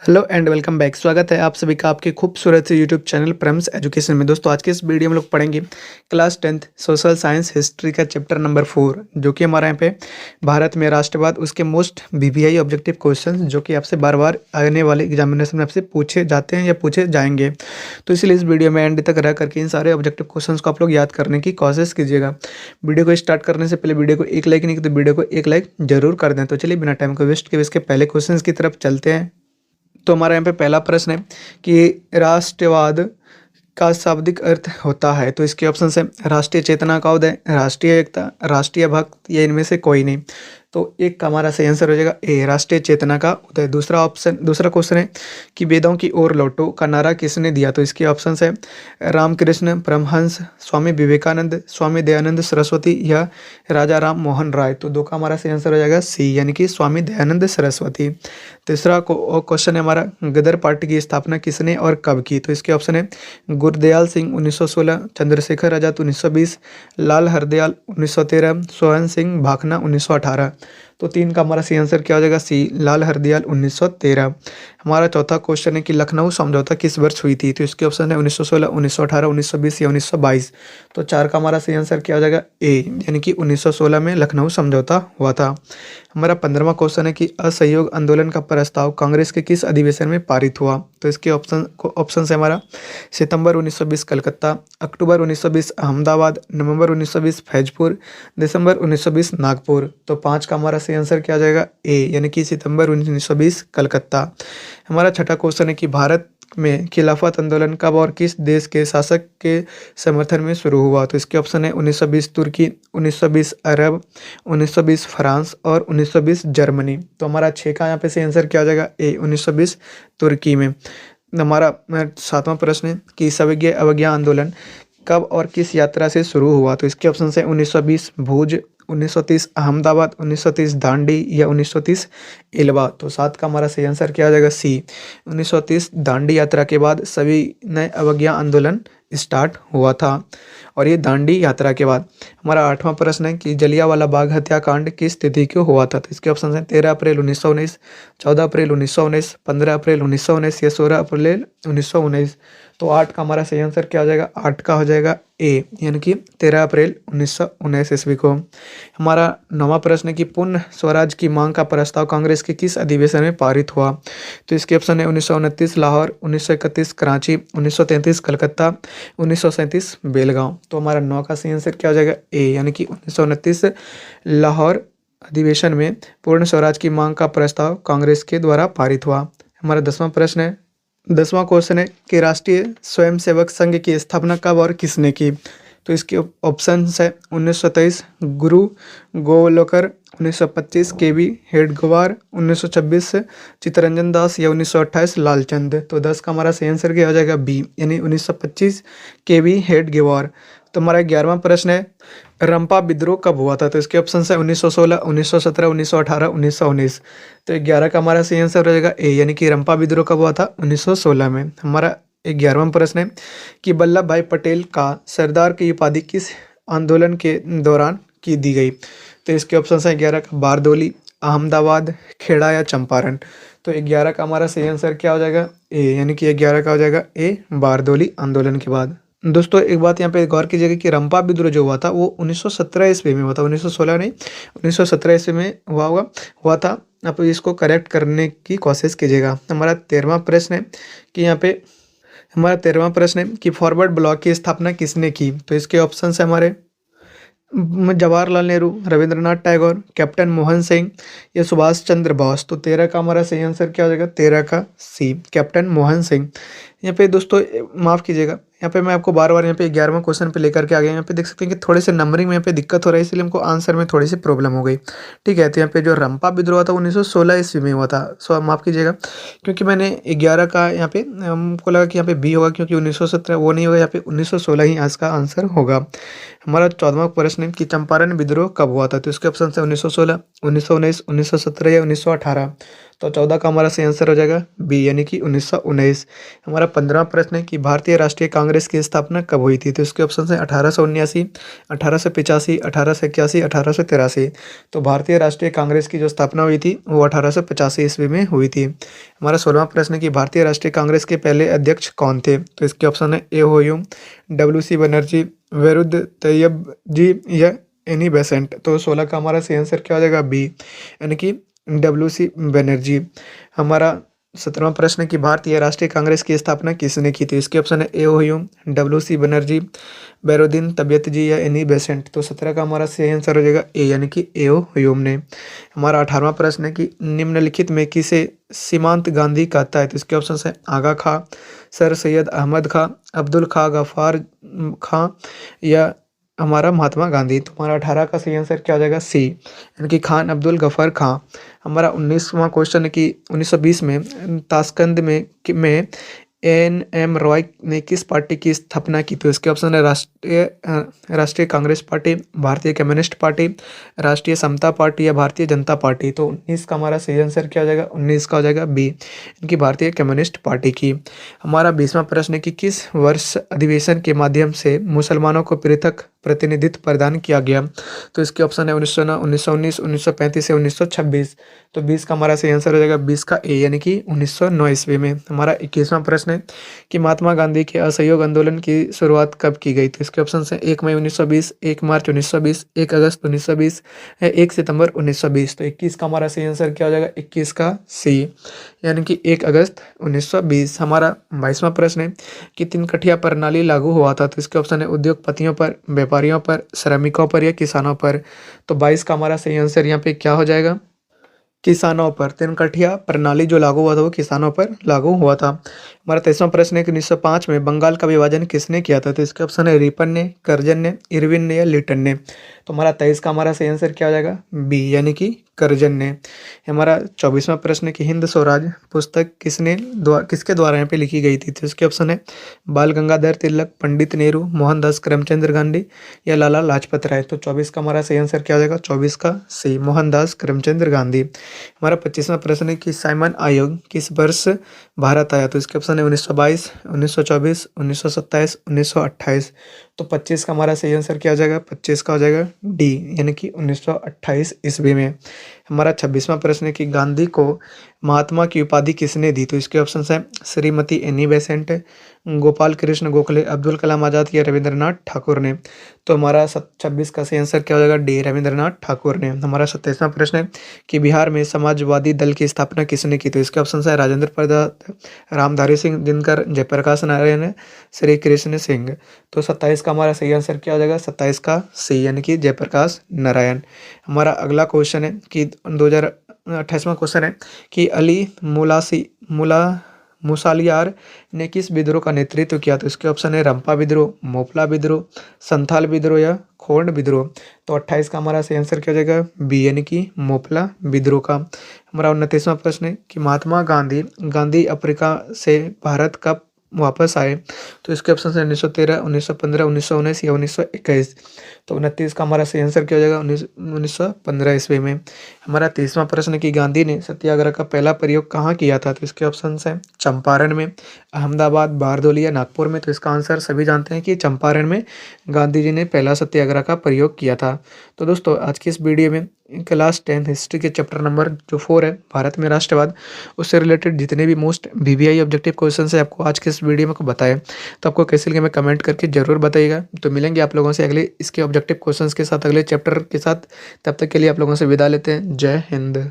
Hello and welcome back. स्वागत है आप सभी का आपके खूबसूरत से यूट्यूब चैनल प्रम्स एजुकेशन में। दोस्तों आज के इस वीडियो में लोग पढ़ेंगे class 10th social science history का चैप्टर नंबर 4, जो कि हमारा यहाँ पे भारत में राष्ट्रवाद, उसके मोस्ट वीवीआई ऑब्जेक्टिव क्वेश्चन जो कि आपसे बार बार आने वाले एग्जामिनेशन में आपसे पूछे जाते हैं या पूछे जाएंगे। तो इसलिए इस वीडियो में एंड तक रह करके इन सारे ऑब्जेक्टिव क्वेश्चन को आप लोग याद करने की कोशिश कीजिएगा। वीडियो को स्टार्ट करने से पहले वीडियो को एक लाइक नहीं तो वीडियो को एक लाइक जरूर कर दें। तो चलिए बिना टाइम को वेस्ट किए इसके पहले क्वेश्चन की तरफ चलते हैं। तो हमारा यहाँ पे पहला प्रश्न है कि राष्ट्रवाद का शाब्दिक अर्थ होता है। तो इसके ऑप्शन है राष्ट्रीय चेतना का उदय, राष्ट्रीय एकता, राष्ट्रीय भक्त या इनमें से कोई नहीं। तो एक का हमारा सही आंसर हो जाएगा ए, राष्ट्रीय चेतना का उदय। दूसरा क्वेश्चन है कि वेदों की ओर लौटो का नारा किसने दिया। तो इसके ऑप्शन है रामकृष्ण परमहंस, स्वामी विवेकानंद, स्वामी दयानंद सरस्वती या राजा राम मोहन राय। तो दो का हमारा सही आंसर हो जाएगा सी, यानी कि स्वामी दयानंद सरस्वती। तीसरा क्वेश्चन है हमारा गदर पार्टी की स्थापना किसने और कब की। तो इसके ऑप्शन है गुरदयाल सिंह 1916, चंद्रशेखर आजाद 1920, लाल हरदयाल 1913, सोहन सिंह भाखना 1918। तो तीन का हमारा सही आंसर क्या हो जाएगा सी, लाल हरदयाल 1913। हमारा चौथा क्वेश्चन है कि लखनऊ समझौता किस वर्ष हुई थी। तो इसके ऑप्शन है 1916, 1918, 1920 या 1922। तो चार का हमारा सही आंसर क्या हो जाएगा ए, यानी कि 1916 में लखनऊ समझौता हुआ था। हमारा 15वां क्वेश्चन है कि असहयोग आंदोलन का प्रस्ताव कांग्रेस के किस अधिवेशन में पारित हुआ। तो इसके ऑप्शन है हमारा सितंबर 1920 कलकत्ता, अक्टूबर 1920 अहमदाबाद, नवंबर 1920 फैजपुर, दिसंबर 1920 नागपुर। तो पाँच का हमारा सही आंसर क्या आ जाएगा ए, यानी कि सितंबर 1920 कलकत्ता। हमारा छठा क्वेश्चन है कि भारत में खिलाफत आंदोलन कब और किस देश के शासक के समर्थन में शुरू हुआ। तो इसके ऑप्शन है 1920 तुर्की, 1920 अरब, 1920 फ्रांस और 1920 जर्मनी। तो हमारा छः का यहाँ पे सही आंसर क्या आ जाएगा ए, 1920 तुर्की में। हमारा सातवां प्रश्न है कि सविज्ञ अवज्ञा आंदोलन कब और किस यात्रा से शुरू हुआ। तो इसके ऑप्शन है 1920 भुज, 1930 अहमदाबाद, 1930 दांडी या 1930 इलवा। तो सात का हमारा सही आंसर क्या आ जाएगा सी, 1930 दांडी यात्रा के बाद सभी नए अवज्ञा आंदोलन स्टार्ट हुआ था, और ये दांडी यात्रा के बाद। हमारा आठवां प्रश्न है कि जलियांवाला बाग हत्याकांड किस तिथि को हुआ था। तो इसके ऑप्शन है 13 अप्रैल 1919, 14 अप्रैल 1919, 15 अप्रैल 1919 या 16 अप्रैल 1919। तो आठ का हमारा सही आंसर क्या हो जाएगा, आठ का हो जाएगा ए, यानी कि 13 अप्रैल 1919 ईस्वी को। हमारा नौवां प्रश्न है कि पूर्ण स्वराज की मांग का प्रस्ताव कांग्रेस के किस अधिवेशन में पारित हुआ। तो इसके ऑप्शन है 1929 लाहौर, 1931 कराची, 1933 कलकत्ता, 1937 बेलगांव। तो हमारा नौ का सही आंसर क्या हो जाएगा ए, यानी कि 1929 लाहौर अधिवेशन में पूर्ण स्वराज की मांग का प्रस्ताव कांग्रेस के द्वारा पारित हुआ। हमारा 10वां क्वेश्चन है कि राष्ट्रीय स्वयंसेवक संघ की स्थापना कब और किसने की। तो इसके ऑप्शन है 1923 गुरु गोवलकर, 1925 केवी हेडगेवार, 1926 चित्तरंजन दास या 1928 लालचंद। तो 10 का हमारा सही आंसर क्या हो जाएगा बी, यानी 1925 केवी हेडगेवार। तो हमारा 11वां प्रश्न है रंपा विद्रोह कब हुआ था। तो इसके ऑप्शन है 1916, 1917, 1918, 1919। तो 11 का हमारा सही आंसर हो जाएगा ए, यानी कि रंपा विद्रोह कब हुआ था 1916 में। हमारा 11वां प्रश्न है कि वल्लभ भाई पटेल का सरदार की उपाधि किस आंदोलन के दौरान की दी गई। तो इसके ऑप्शन है 11 का बारदोली, अहमदाबाद, खेड़ा या चंपारण। तो 11 का हमारा सही आंसर क्या हो जाएगा ए, यानी कि 11 का हो जाएगा ए, बारदोली आंदोलन के बाद। दोस्तों एक बात यहाँ पे गौर कीजिएगा कि रंपा विद्रोह जो हुआ था वो 1917 ईस्वी में हुआ था, 1916 नहीं, 1917 ईस्वी में हुआ था। आप इसको करेक्ट करने की कोशिश कीजिएगा। हमारा 13वां प्रश्न है कि यहाँ पे कि फॉरवर्ड ब्लॉक की स्थापना किसने की। तो इसके ऑप्शन है हमारे जवाहरलाल नेहरू, रविंद्रनाथ टैगोर, कैप्टन मोहन सिंह या सुभाष चंद्र बोस। तो 13 का हमारा सही आंसर क्या हो जाएगा, 13 का सी, कैप्टन मोहन सिंह। यहाँ पे दोस्तों माफ़ कीजिएगा, यहाँ पे मैं आपको बार बार यहाँ पे 11वां क्वेश्चन पे लेकर के आ गया। यहाँ पे देख सकते हैं कि थोड़े से नंबरिंग में यहाँ पे दिक्कत हो रहा है, इसलिए हमको आंसर में थोड़ी सी प्रॉब्लम हो गई। ठीक है, तो यहाँ पे जो रंपा विद्रोह था 1916 ईस्वी में हुआ था। सो माफ़ कीजिएगा, क्योंकि मैंने 11 का यहाँ पे हमको लगा कि यहाँ पे बी होगा, क्योंकि 1917 वो नहीं होगा, यहाँ पे 1916 ही आज का आंसर होगा। हमारा 14वां प्रश्न है कि चंपारण विद्रोह कब हुआ था। तो इसके ऑप्शन है 1916, 1919, 1917 या 1918। तो 14 का हमारा सही आंसर हो जाएगा बी, यानी कि 1919। हमारा 15वां प्रश्न है कि भारतीय राष्ट्रीय कांग्रेस की स्थापना कब हुई थी? तो इसके ऑप्शन है 1879, 1885, 1881, 1883। तो भारतीय राष्ट्रीय कांग्रेस की जो स्थापना हुई थी वो 1885 ईस्वी में हुई थी। हमारा 16वां प्रश्न है कि भारतीय राष्ट्रीय कांग्रेस के पहले अध्यक्ष कौन थे? तो इसके ऑप्शन है ए हुमायूं, डब्ल्यू.सी. बनर्जी, विरुद्ध तैयब जी या एनी बेसेंट। तो 16 का हमारा सही आंसर क्या हो जाएगा? बी, यानी कि डब्ल्यू.सी. बनर्जी। हमारा 17वां प्रश्न है कि भारतीय राष्ट्रीय कांग्रेस की स्थापना किसने की थी? इसके ऑप्शन है ए हुमायूं, डब्ल्यू.सी. बनर्जी, बैरुद्दीन तबियत जी या एनी बेसेंट। तो 17 का हमारा सही आंसर हो जाएगा ए, यानी कि ए हुमायूं ने। हमारा 18वां प्रश्न है कि निम्नलिखित में किसे सीमांत गांधी कहता है? तो इसके ऑप्शन है आगा खां, सर सैयद अहमद खां, अब्दुल खां गफ्फार खां या हमारा महात्मा गांधी। तो हमारा 18 का सही आंसर क्या हो जाएगा? सी, यानी कि खान अब्दुल गफ्फार खां। हमारा 19वां क्वेश्चन है कि 1920 में ताशकंद में एन एम रॉय ने किस पार्टी की स्थापना की? तो इसके ऑप्शन है राष्ट्रीय कांग्रेस पार्टी, भारतीय कम्युनिस्ट पार्टी, राष्ट्रीय समता पार्टी या भारतीय जनता पार्टी। तो 19 का हमारा सही आंसर क्या हो जाएगा? 19 का हो जाएगा बी, इनकी भारतीय कम्युनिस्ट पार्टी की। हमारा 20वां प्रश्न है कि किस वर्ष अधिवेशन के माध्यम से मुसलमानों को पृथक प्रतिनिधित्व प्रदान किया गया? तो इसके ऑप्शन है 1909, 1919, 1935 या 1926। तो 20 का हमारा सही आंसर हो जाएगा 20 का ए, यानी कि 1909 ईस्वी में। हमारा 21वां प्रश्न है कि महात्मा गांधी के असहयोग आंदोलन की शुरुआत कब की गई? तो इसके ऑप्शन है 1 मई 1920, 1 मार्च 1920, 1 अगस्त 1920 या 1 सितंबर 1920। तो 21 का हमारा सही आंसर क्या हो जाएगा? 21 का सी, यानी कि 1 अगस्त 1920। हमारा 22वां प्रश्न है कि तीन कठिया प्रणाली लागू हुआ था? तो इसके ऑप्शन है उद्योगपतियों पर, व्यापारियों पर, श्रमिकों पर या किसानों पर। तो 22 का हमारा सही आंसर यहाँ पे क्या हो जाएगा? किसानों पर। तिनकठिया प्रणाली जो लागू हुआ था वो किसानों पर लागू हुआ था। हमारा 23वां प्रश्न है कि 1905 में बंगाल का विभाजन किसने किया था? तो इसके ऑप्शन है रिपन ने, कर्जन ने, इरविन ने या लिटन ने। तो हमारा 23 का हमारा सही आंसर क्या हो जाएगा? बी, यानी कि कर्जन ने। हमारा 24वां प्रश्न है कि हिंद स्वराज पुस्तक किसके द्वारा यहाँ पे लिखी गई थी? तो इसके ऑप्शन है बाल गंगाधर तिलक, पंडित नेहरू, मोहनदास करमचंद गांधी या लाला लाजपत राय। तो 24 का हमारा सही आंसर क्या हो जाएगा? 24 का सी, मोहनदास करमचंद गांधी। हमारा 25वां प्रश्न है कि साइमन आयोग किस वर्ष भारत आया? तो इसके ऑप्शन है 1922, 1924, 1927, 1928। तो 25 का हमारा सही आंसर क्या हो जाएगा? 25 का हो जाएगा डी, यानी कि 1928 ईस्वी में। हमारा 26वां प्रश्न है कि गांधी को महात्मा की उपाधि किसने दी? तो इसके ऑप्शन है श्रीमती एनी बेसेंट, गोपाल कृष्ण गोखले, अब्दुल कलाम आज़ाद या रविंद्रनाथ ठाकुर ने। तो हमारा 26 का सही आंसर क्या हो जाएगा? डी, रविंद्रनाथ ठाकुर ने। हमारा 27वां प्रश्न है कि बिहार में समाजवादी दल की स्थापना किसने की? तो इसके ऑप्शन है राजेंद्र प्रसाद, रामधारी सिंह दिनकर, जयप्रकाश नारायण, श्री कृष्ण सिंह। तो 27 का हमारा सही आंसर क्या हो जाएगा? 27 का सी, यानी कि जयप्रकाश नारायण। हमारा अगला क्वेश्चन है कि 2028वां क्वेश्चन है कि अली मुसालियार ने किस विद्रोह का नेतृत्व किया? तो इसके ऑप्शन है रंपा विद्रोह, मोपला विद्रोह, संथाल विद्रोह या खोंड विद्रोह। तो 28 का हमारा सही आंसर क्या हो जाएगा? बी, यानी कि मोपला विद्रोह का। हमारा 29वां प्रश्न है कि महात्मा गांधी अफ्रीका से भारत कब वापस आए? तो इसके ऑप्शन है 1913, 1915, 1919 या 1921। तो 29 का हमारा सही आंसर क्या हो जाएगा? 1915 ईस्वी में। हमारा 30वां प्रश्न कि गांधी ने सत्याग्रह का पहला प्रयोग कहाँ किया था? तो इसके ऑप्शन है चंपारण में, अहमदाबाद, बारदोली या नागपुर में। तो इसका आंसर सभी जानते हैं कि चंपारण में गांधी जी ने पहला सत्याग्रह का प्रयोग किया था। तो दोस्तों आज की इस वीडियो में क्लास 10 हिस्ट्री के चैप्टर नंबर जो 4 है भारत में राष्ट्रवाद, उससे रिलेटेड जितने भी मोस्ट वीवीआई ऑब्जेक्टिव क्वेश्चन है आपको आज के इस वीडियो में बताया। तो आपको कैसे लगे मैं कमेंट करके जरूर बताइएगा। तो मिलेंगे आप लोगों से अगले इसके ऑब्जेक्टिव क्वेश्चंस के साथ, अगले चैप्टर के साथ। तब तक के लिए आप लोगों से विदा लेते हैं। जय हिंद।